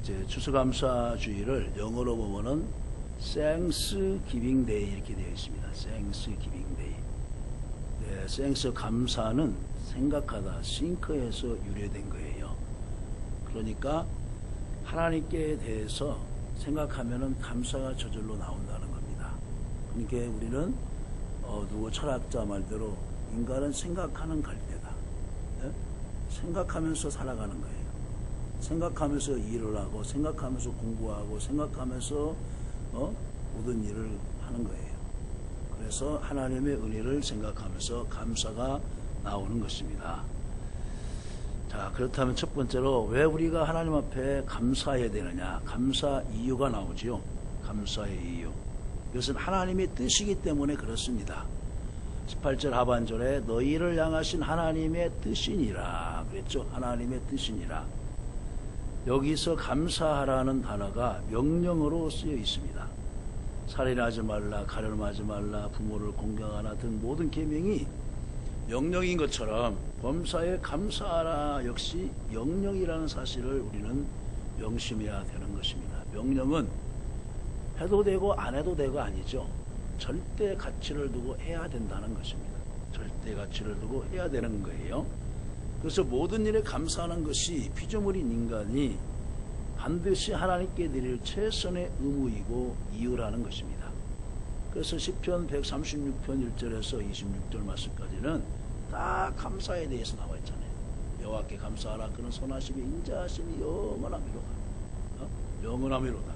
이제 추수감사주의를 영어로 보면은 Thanksgiving Day 이렇게 되어 있습니다. Thanksgiving Day. 네, Thanks 감사는 생각하다, think에서 유래된 거예요. 그러니까 하나님께 대해서 생각하면은 감사가 저절로 나온다는 겁니다. 그러니까 우리는 누구 철학자 말대로 인간은 생각하는 갈대다. 네? 생각하면서 살아가는 거예요. 생각하면서 일을 하고 생각하면서 공부하고 생각하면서 모든 일을 하는 거예요. 그래서 하나님의 은혜를 생각하면서 감사가 나오는 것입니다. 자, 그렇다면 첫 번째로 왜 우리가 하나님 앞에 감사해야 되느냐? 감사 이유가 나오지요. 감사의 이유. 이것은 하나님의 뜻이기 때문에 그렇습니다. 18절 하반절에 너희를 향하신 하나님의 뜻이니라 그랬죠. 하나님의 뜻이니라. 여기서 감사하라는 단어가 명령어로 쓰여 있습니다. 살인하지 말라, 가늠하지 말라, 부모를 공경하라 등 모든 계명이 명령인 것처럼 범사에 감사하라 역시 명령이라는 사실을 우리는 명심해야 되는 것입니다. 명령은 해도 되고 안 해도 되고 아니죠. 절대 가치를 두고 해야 된다는 것입니다. 절대 가치를 두고 해야 되는 거예요. 그래서 모든 일에 감사하는 것이 피조물인 인간이 반드시 하나님께 드릴 최선의 의무이고 이유라는 것입니다. 그래서 시편 136편 1절에서 26절 말씀까지는 다 감사에 대해서 나와 있잖아요. 여호와께 감사하라. 그는 선하심이 인자하심이 영원하미로다. 영원하미로다.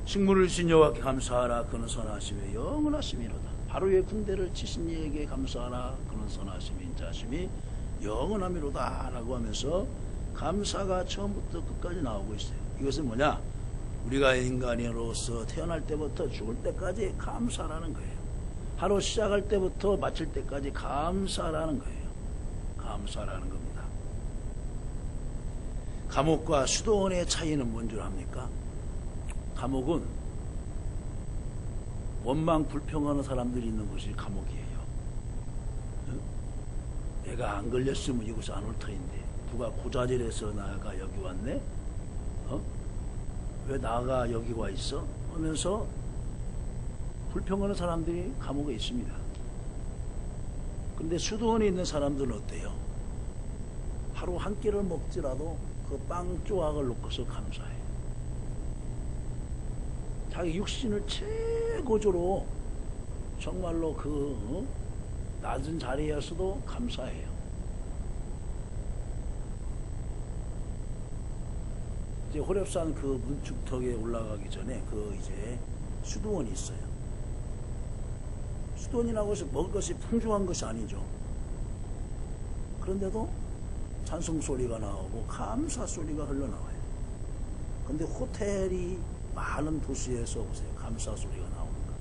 식물을 주신 여호와께 감사하라. 그는 선하심이 영원하심이로다. 하루의 군대를 치신 이에게 감사하라. 그는 선하심이 인자하심이 영원하미로다 라고 하면서 감사가 처음부터 끝까지 나오고 있어요. 이것은 뭐냐? 우리가 인간으로서 태어날 때부터 죽을 때까지 감사라는 거예요. 하루 시작할 때부터 마칠 때까지 감사라는 거예요. 감사라는 겁니다. 감옥과 수도원의 차이는 뭔 줄 압니까? 감옥은 원망 불평하는 사람들이 있는 곳이 감옥이에요. 내가 안 걸렸으면 이곳에 안 올 터인데 누가 고자질해서 나가 여기 왔네? 왜 나가 여기 와 있어? 하면서 불평하는 사람들이 감옥에 있습니다. 근데 수도원에 있는 사람들은 어때요? 하루 한 끼를 먹지라도 그 빵 조각을 놓고서 감사해요. 자기 육신을 최고조로 정말로 그 낮은 자리에서도 감사해요. 이제 호렙산 그 문축턱에 올라가기 전에 그 이제 수도원이 있어요. 수도원이라고 해서 먹을 것이 풍족한 것이 아니죠. 그런데도 찬송 소리가 나오고 감사 소리가 흘러나와요. 근데 호텔이 많은 도시에서 보세요. 감사 소리가 나오는가?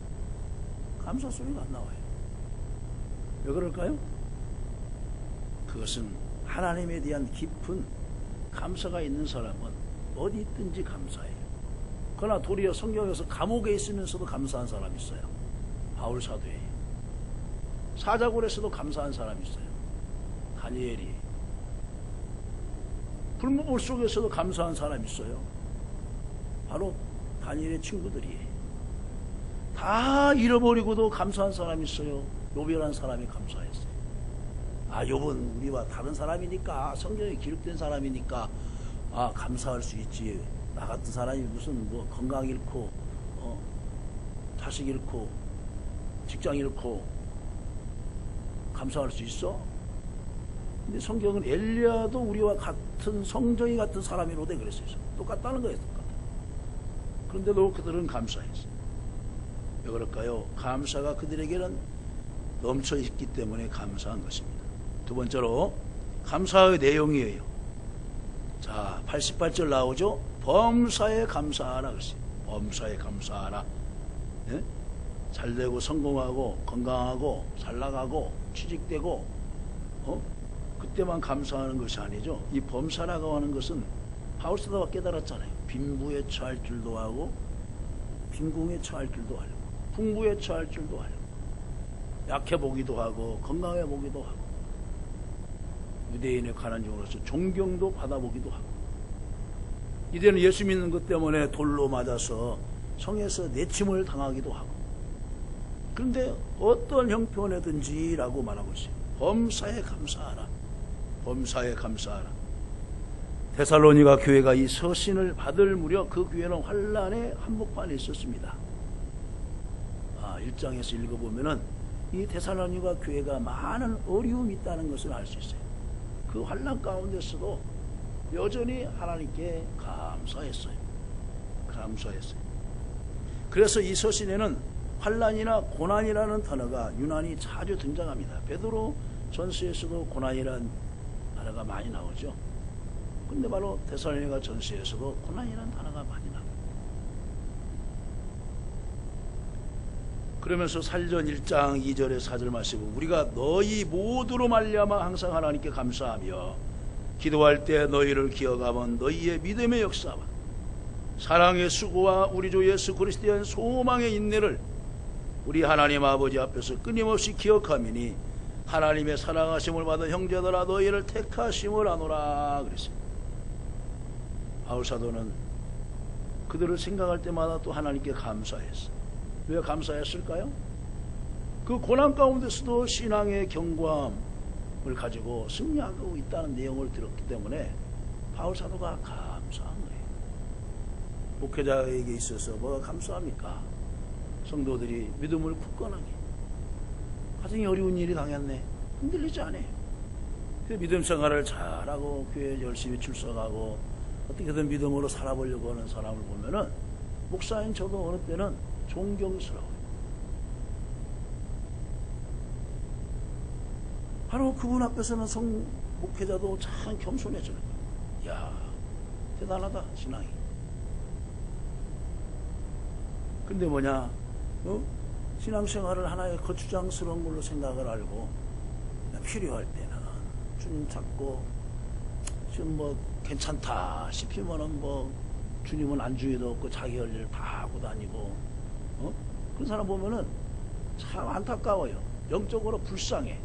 감사 소리가 안 나와요. 왜 그럴까요? 그것은 하나님에 대한 깊은 감사가 있는 사람은 어디 있든지 감사해요. 그러나 도리어 성경에서 감옥에 있으면서도 감사한 사람이 있어요. 바울 사도예요. 사자굴에서도 감사한 사람이 있어요. 다니엘이. 불무불 속에서도 감사한 사람이 있어요. 바로 다니엘의 친구들이에요. 다 잃어버리고도 감사한 사람이 있어요. 욥이라는 사람이 감사했어요. 욥은 우리와 다른 사람이니까, 성경에 기록된 사람이니까 감사할 수 있지. 나 같은 사람이 무슨 뭐 건강 잃고 자식 잃고 직장 잃고 감사할 수 있어? 근데 성경은 엘리야도 우리와 같은 성정이 같은 사람이로되 그랬어요. 똑같다는 거예요. 똑같아. 그런데도 그들은 감사했어요. 왜 그럴까요? 감사가 그들에게는 넘쳐 있기 때문에 감사한 것입니다. 두 번째로 감사의 내용이에요. 자, 88절 나오죠? 범사에 감사하라 그랬어요. 범사에 감사하라. 예? 잘되고 성공하고 건강하고 잘 나가고 취직되고 그때만 감사하는 것이 아니죠. 이 범사라고 하는 것은 바울 사도가 깨달았잖아요. 빈부에 처할 줄도 하고 빈궁에 처할 줄도 알고 풍부에 처할 줄도 알고 약해 보기도 하고 건강해 보기도 하고 유대인의 관한 종으로서 존경도 받아보기도 하고 이제는 예수 믿는 것 때문에 돌로 맞아서 성에서 내침을 당하기도 하고. 그런데 어떤 형편이든지라고 말하고 있어요. 범사에 감사하라. 범사에 감사하라. 데살로니가 교회가 이 서신을 받을 무렵 그 교회는 환란의 한복판에 있었습니다. 1장에서 읽어보면은 이 데살로니가 교회가 많은 어려움이 있다는 것을 알 수 있어요. 그 환란 가운데서도 여전히 하나님께 감사했어요. 감사했어요. 그래서 이 서신에는 환란이나 고난이라는 단어가 유난히 자주 등장합니다. 베드로 전서에서도 고난이라는 단어가 많이 나오죠. 근데 바로 데살로니가 전서에서도 고난이라는 단어가 많이 나옵니다. 그러면서 살전 1장 2절에 4절 말씀은 우리가 너희 모두로 말미암아 항상 하나님께 감사하며 기도할 때 너희를 기억하면 너희의 믿음의 역사와 사랑의 수고와 우리 주 예수 그리스도에 대한 소망의 인내를 우리 하나님 아버지 앞에서 끊임없이 기억하미니 하나님의 사랑하심을 받은 형제들아 너희를 택하심을 아노라 그랬어요. 바울 사도는 그들을 생각할 때마다 또 하나님께 감사했어요. 왜 감사했을까요? 그 고난 가운데서도 신앙의 경고함을 가지고 승리하고 있다는 내용을 들었기 때문에 바울 사도가 감사한 거예요. 목회자에게 있어서 뭐가 감사합니까? 성도들이 믿음을 굳건하게, 가정이 어려운 일이 당했네, 흔들리지 않아요. 그 믿음 생활을 잘하고 교회에 열심히 출석하고 어떻게든 믿음으로 살아보려고 하는 사람을 보면은 목사인 저도 어느 때는 존경스러워요. 바로 그분 앞에서는 목회자도 참 겸손해져요. 이야, 대단하다 신앙이. 근데 뭐냐, 신앙생활을 하나의 거추장스러운 걸로 생각을 알고 필요할 때는 주님 찾고 지금 뭐 괜찮다 싶으면은 뭐 주님은 안주에도 없고 자기 할 일 다 하고 다니고, 그런 사람 보면은 참 안타까워요. 영적으로 불쌍해.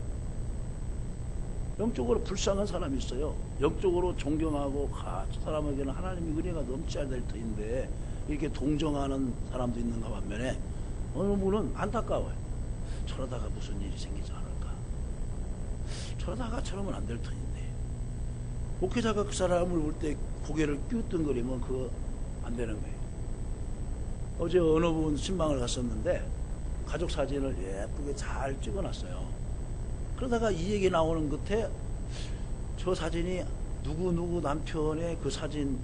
영적으로 불쌍한 사람이 있어요. 영적으로 존경하고 저 사람에게는 하나님의 은혜가 넘쳐야 될 터인데 이렇게 동정하는 사람도 있는가 반면에 어느 분은 안타까워요. 저러다가 무슨 일이 생기지 않을까, 저러다가 저러면 안 될 터인데. 목회자가 그 사람을 볼 때 고개를 끼우뚱거리면 그거 안 되는 거예요. 어제 어느 분 신방을 갔었는데 가족 사진을 예쁘게 잘 찍어놨어요. 그러다가 이 얘기 나오는 끝에 저 사진이 누구 남편의 그 사진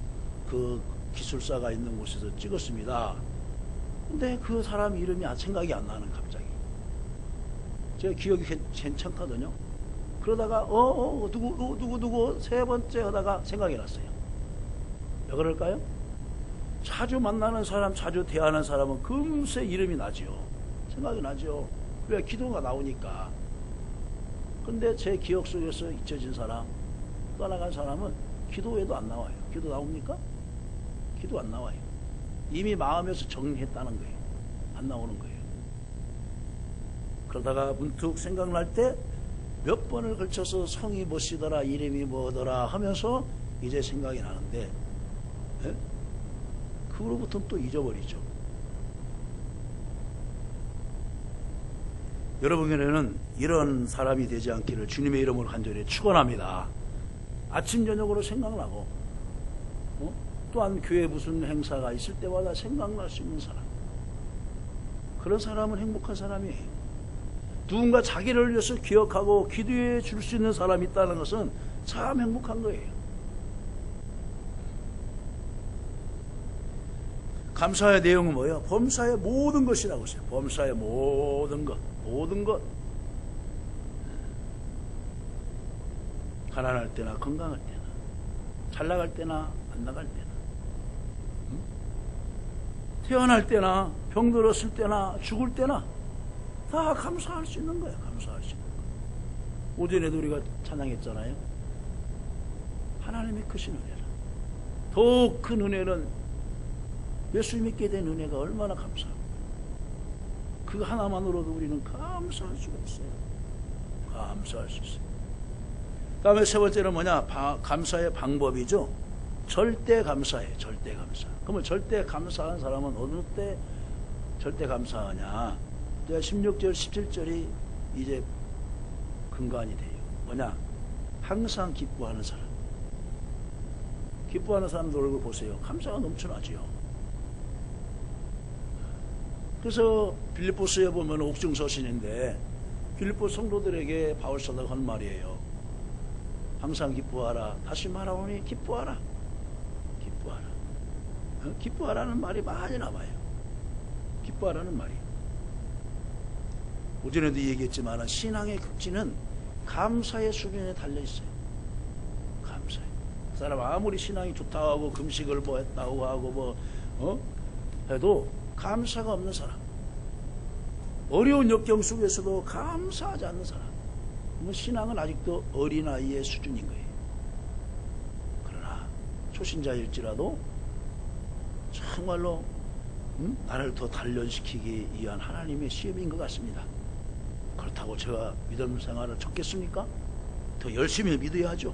그 기술사가 있는 곳에서 찍었습니다. 근데 그 사람 이름이 생각이 안 나는, 갑자기. 제가 기억이 괜찮거든요. 그러다가 누구 세 번째 하다가 생각이 났어요. 왜 그럴까요? 자주 만나는 사람, 자주 대하는 사람은 금세 이름이 나지요. 생각이 나죠. 왜? 기도가 나오니까. 근데 제 기억 속에서 잊혀진 사람, 떠나간 사람은 기도에도 안 나와요. 기도 나옵니까? 기도 안 나와요. 이미 마음에서 정리했다는 거예요. 안 나오는 거예요. 그러다가 문득 생각날 때 몇 번을 걸쳐서 성이 뭐시더라, 이름이 뭐더라 하면서 이제 생각이 나는데, 예? 그로부터는 또 잊어버리죠. 여러분에게는 이런 사람이 되지 않기를 주님의 이름으로 간절히 축원합니다. 아침 저녁으로 생각나고, 또한 교회 무슨 행사가 있을 때마다 생각날 수 있는 사람, 그런 사람은 행복한 사람이에요. 누군가 자기를 위해서 기억하고 기도해 줄 수 있는 사람이 있다는 것은 참 행복한 거예요. 감사의 내용은 뭐예요? 범사의 모든 것이라고 했어요. 범사의 모든 것, 모든 것. 가난할 때나 건강할 때나, 잘 나갈 때나 안 나갈 때나, 태어날 때나 병들었을 때나 죽을 때나 다 감사할 수 있는 거예요. 감사할 수 있는 거예요. 오전에도 우리가 찬양했잖아요. 하나님의 크신 은혜라. 더 큰 은혜는 예수 믿게 된 은혜가 얼마나 감사합니까? 그 하나만으로도 우리는 감사할 수가 있어요. 감사할 수 있어요. 다음에 세 번째는 뭐냐? 감사의 방법이죠. 절대 감사해. 절대 감사. 그러면 절대 감사한 사람은 어느 때 절대 감사하냐? 16절 17절이 이제 근간이 돼요. 뭐냐? 항상 기뻐하는 사람. 기뻐하는 사람들 얼굴 보세요. 감사가 넘쳐나지요. 그래서 빌립보서에 보면 옥중서신인데 빌립보 성도들에게 바울사도가 한 말이에요. 항상 기뻐하라. 다시 말하오니 기뻐하라. 기뻐하라. 기뻐하라는 말이 많이 나와요. 기뻐하라는 말이. 오전에도 얘기했지만 신앙의 극치는 감사의 수준에 달려있어요. 감사해. 그 사람 아무리 신앙이 좋다고 하고 금식을 뭐 했다고 하고 해도 감사가 없는 사람, 어려운 역경 속에서도 감사하지 않는 사람, 신앙은 아직도 어린아이의 수준인 거예요. 그러나 초신자일지라도 정말로 나를 더 단련시키기 위한 하나님의 시험인 것 같습니다. 그렇다고 제가 믿음 생활을 쳤겠습니까? 더 열심히 믿어야죠.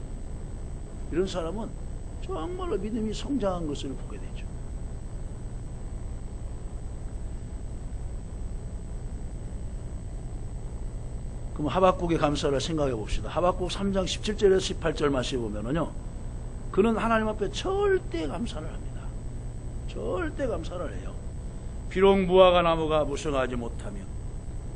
이런 사람은 정말로 믿음이 성장한 것을 보게 되죠. 그럼 하박국의 감사를 생각해 봅시다. 하박국 3장 17절에서 18절 말씀에 보면은요, 그는 하나님 앞에 절대 감사를 합니다. 절대 감사를 해요. 비록 무화과 나무가 무성하지 못하며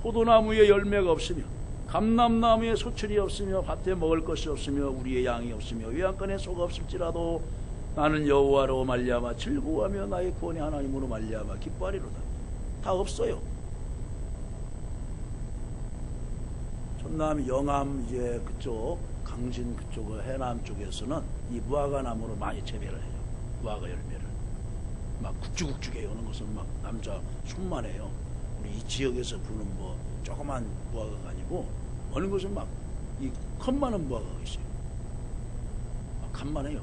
포도나무에 열매가 없으며 감람나무에 소출이 없으며 밭에 먹을 것이 없으며 우리의 양이 없으며 외양간에 소가 없을지라도 나는 여호와로 말미암아 즐거워하며 나의 구원의 하나님으로 말미암아 기뻐하리로다. 다 없어요. 전남 영암 이제 그쪽 강진 그쪽 해남 쪽에서는 이 무화과 나무를 많이 재배를 해요. 무화과 열매를 막 국죽국죽해요. 어느 것은 막 남자 손만 해요. 우리 이 지역에서 부는 뭐 조그만 무화과가 아니고 어느 것은 막 이 컵만한 무화과가 있어요. 막 간만해요.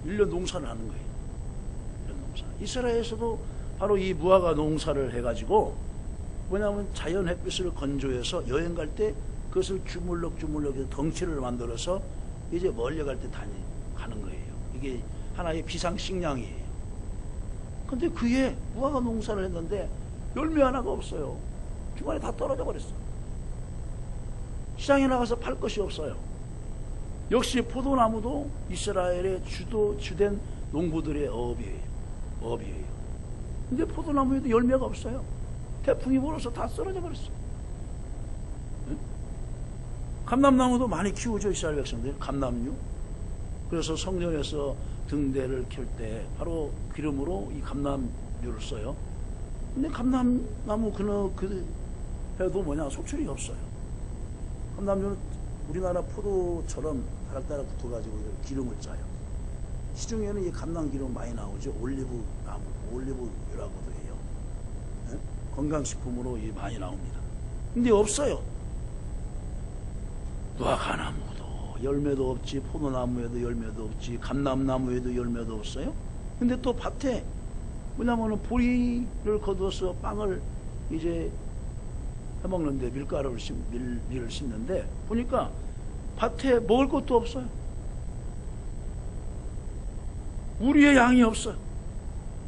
1년 농사를 하는 거예요. 1년 농사. 이스라엘에서도 바로 이 무화과 농사를 해가지고 뭐냐면 자연 햇빛을 건조해서 여행 갈 때 그것을 주물럭주물럭 덩치를 만들어서 이제 멀리 갈 때 가는 거예요. 이게 하나의 비상식량이에요. 근데 그에 무화과 농사를 했는데 열매 하나가 없어요. 중간에 다 떨어져 버렸어. 시장에 나가서 팔 것이 없어요. 역시 포도나무도 이스라엘의 주된 농부들의 업이에요. 근데 포도나무에도 열매가 없어요. 태풍이 불어서 다 쓰러져 버렸어. 응? 감람나무도 많이 키우죠, 이스라엘 백성들. 감람류. 그래서 성전에서 등대를 켤 때 바로 기름으로 이 감람류를 써요. 근데 감람나무 그 해도 뭐냐, 소출이 없어요. 감람류는 우리나라 포도처럼 다락다락 붙어가지고 기름을 짜요. 시중에는 이 감람기름 많이 나오죠. 올리브나무, 올리브유라고도 해요. 네? 건강식품으로 많이 나옵니다. 근데 없어요. 무화과나무도 열매도 없지, 포도나무에도 열매도 없지, 감람나무에도 열매도 없어요. 근데 또 밭에 뭐냐면은 보리를 거둬서 빵을 이제 해먹는데 밀가루를 밀을 심는데 보니까 밭에 먹을 것도 없어요. 우리의 양이 없어요.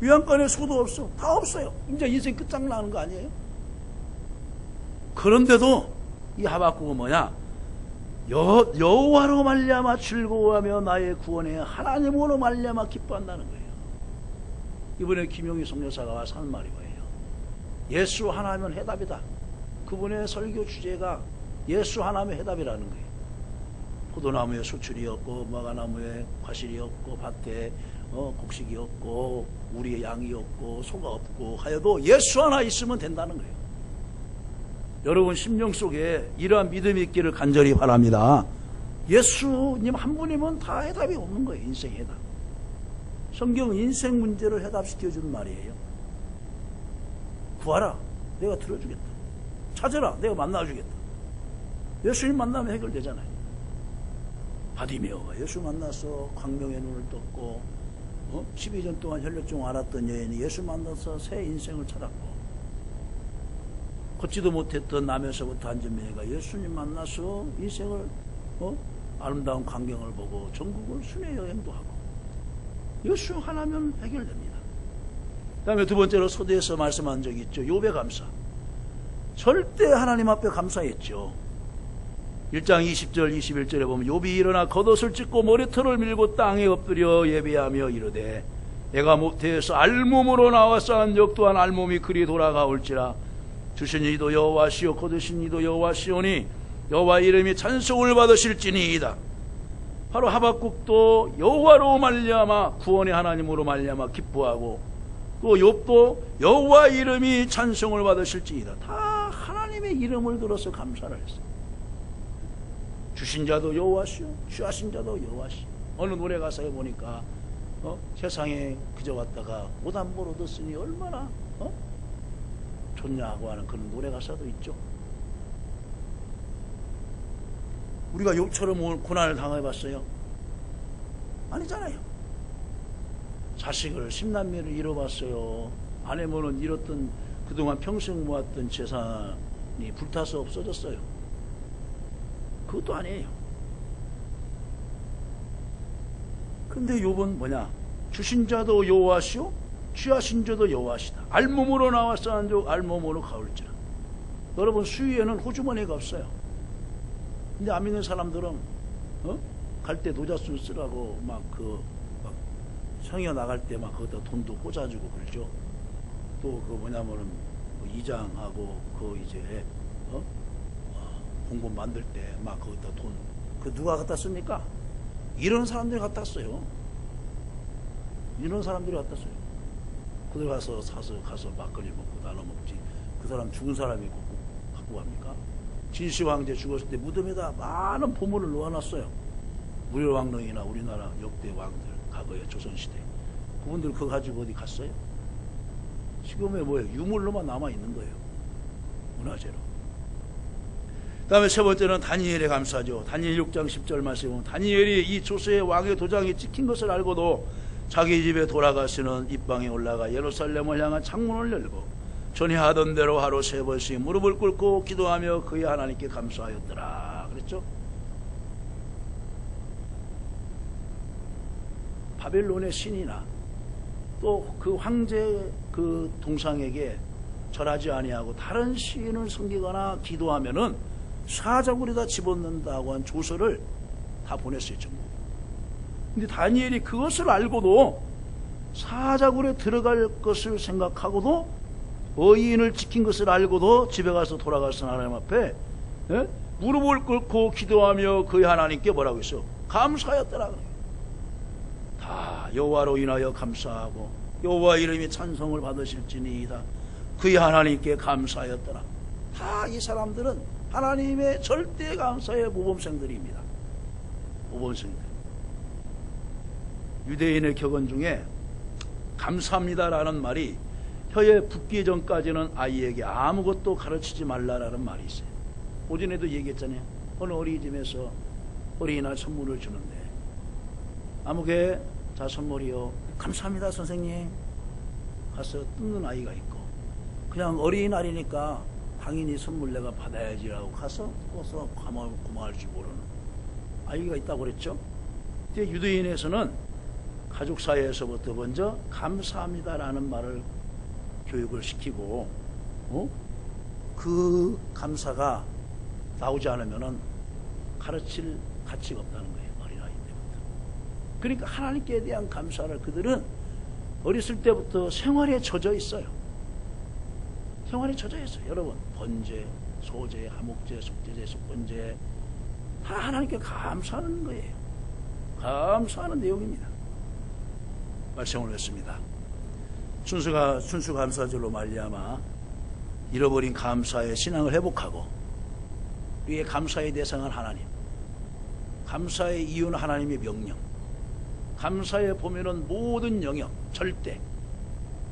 위안간에 소도 없어. 다 없어요. 이제 인생 끝장나는 거 아니에요? 그런데도 이 하박국은 뭐냐? 여호와로 말미암아 즐거워하며 나의 구원에 하나님으로 말미암아 기뻐한다는 거예요. 이번에 김용희 선교사가 와서 하는 말이 뭐예요? 예수 하나면 해답이다. 그분의 설교 주제가 예수 하나면 해답이라는 거예요. 포도나무에 수출이 없고 무화과나무에 과실이 없고 밭에 곡식이 없고 우리의 양이 없고 소가 없고 하여도 예수 하나 있으면 된다는 거예요. 여러분 심령 속에 이러한 믿음이 있기를 간절히 바랍니다. 예수님 한 분이면 다 해답이 없는 거예요. 인생 해답. 성경은 인생 문제를 해답시켜주는 말이에요. 구하라, 내가 들어주겠다. 찾아라, 내가 만나주겠다. 예수님 만나면 해결되잖아요. 바디메오가 예수 만나서 광명의 눈을 떴고 12년 동안 혈류증 앓았던 여인이 예수 만나서 새 인생을 찾았고, 걷지도 못했던 남에서부터 안전매가 예수님 만나서 인생을 아름다운 광경을 보고 전국을 순회 여행도 하고, 이거 수 하나면 해결됩니다. 그 다음에 두 번째로 소대에서 말씀한 적이 있죠. 욥의 감사. 절대 하나님 앞에 감사했죠. 1장 20절 21절에 보면 욥이 일어나 겉옷을 찢고 머리털을 밀고 땅에 엎드려 예배하며 이르되 내가 모태에서 알몸으로 나와서 한 적 또한 알몸이 그리 돌아가올지라. 주신 이도 여호와시오 거두신 이도 여호와시오니 여호와 이름이 찬송을 받으실지니이다. 바로 하박국도 여호와로 말미암아 구원의 하나님으로 말미암아 기뻐하고, 또 욥도 여호와 이름이 찬송을 받으실지이다. 다 하나님의 이름을 들어서 감사를 했어요. 주신 자도 여호와시오 취하신 자도 여호와시오. 어느 노래 가사에 보니까 세상에 그저 왔다가 옷 한 벌 얻었으니 얼마나 좋냐고 하는 그런 노래 가사도 있죠. 우리가 욥처럼 고난을 당해봤어요? 아니잖아요. 자식을 10남매를 잃어봤어요. 아내모는 잃었던 그동안 평생 모았던 재산이 불타서 없어졌어요. 그것도 아니에요. 근데 욥은 뭐냐? 주신 자도 여호와시오 취하신 자도 여호와시다. 알몸으로 나와서 한 적 알몸으로 가올지라. 여러분, 수위에는 호주머니가 없어요. 근데 안 믿는 사람들은 갈 때 노자수 쓰라고 막 성여 나갈 때 막 거기다 돈도 꽂아주고 그러죠. 또 그 뭐냐면은 이장하고 이제 공범 만들 때 막 거기다 돈 누가 갖다 씁니까? 이런 사람들이 갖다 써요. 이런 사람들이 갖다 써요. 그들 가서 막걸리 먹고 나눠 먹지. 그 사람 죽은 사람이 갖고 갑니까? 진시 황제 죽었을 때 무덤에다 많은 보물을 놓아놨어요. 무료왕릉이나 우리나라 역대 왕들, 과거의 조선시대. 그분들 그거 가지고 어디 갔어요? 지금의 뭐예요? 유물로만 남아있는 거예요. 문화재로. 그 다음에 세 번째는 다니엘의 감사죠. 다니엘 6장 10절 말씀에 보면 다니엘이 이 조세의 왕의 도장이 찍힌 것을 알고도 자기 집에 돌아가시는 입방에 올라가 예루살렘을 향한 창문을 열고 전에 하던 대로 하루 3번씩 무릎을 꿇고 기도하며 그의 하나님께 감사하였더라 그랬죠. 바벨론의 신이나 또 그 황제 그 동상에게 절하지 아니하고 다른 신을 섬기거나 기도하면은 사자굴에다 집어넣는다고 한 조서를 다 보냈어요. 전부. 근데 다니엘이 그것을 알고도 사자굴에 들어갈 것을 생각하고도 의인을 지킨 것을 알고도 집에 가서 돌아가서 하나님 앞에 무릎을 꿇고 기도하며 그의 하나님께 뭐라고 했어? 감사하였더라. 다 여호와로 인하여 감사하고 여호와 이름이 찬송을 받으실지니이다. 그의 하나님께 감사하였더라. 다 이 사람들은 하나님의 절대 감사의 모범생들입니다. 모범생들. 유대인의 격언 중에 감사합니다라는 말이 혀에 붙기 전까지는 아이에게 아무것도 가르치지 말라라는 말이 있어요. 오전에도 얘기했잖아요. 어느 어린이집에서 어린이날 선물을 주는데 아무개 자 선물이요. 감사합니다 선생님. 가서 뜯는 아이가 있고 그냥 어린이날이니까 당연히 선물 내가 받아야지라고 가서 뜯어서 고마울 줄 모르는 아이가 있다고 그랬죠. 근데 유대인에서는 가족 사이에서부터 먼저 감사합니다라는 말을 교육을 시키고 그 감사가 나오지 않으면은 가르칠 가치가 없다는 거예요. 어린아이 때부터. 그러니까 하나님께 대한 감사를 그들은 어렸을 때부터 생활에 젖어 있어요. 생활에 젖어 있어요. 여러분 번제, 소제, 하목제, 속제제, 속번제 다 하나님께 감사하는 거예요. 감사하는 내용입니다. 말씀을 했습니다. 순수 감사절로 말미암아 잃어버린 감사의 신앙을 회복하고 우리의 감사의 대상은 하나님, 감사의 이유는 하나님의 명령, 감사의 보면은 모든 영역, 절대,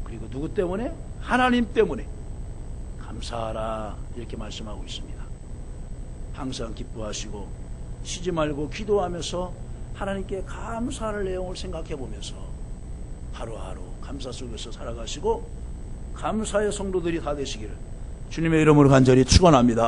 그리고 누구 때문에? 하나님 때문에 감사하라 이렇게 말씀하고 있습니다. 항상 기뻐하시고 쉬지 말고 기도하면서 하나님께 감사할 내용을 생각해 보면서 하루하루 감사 속에서 살아가시고 감사의 성도들이 다 되시기를 주님의 이름으로 간절히 축원합니다.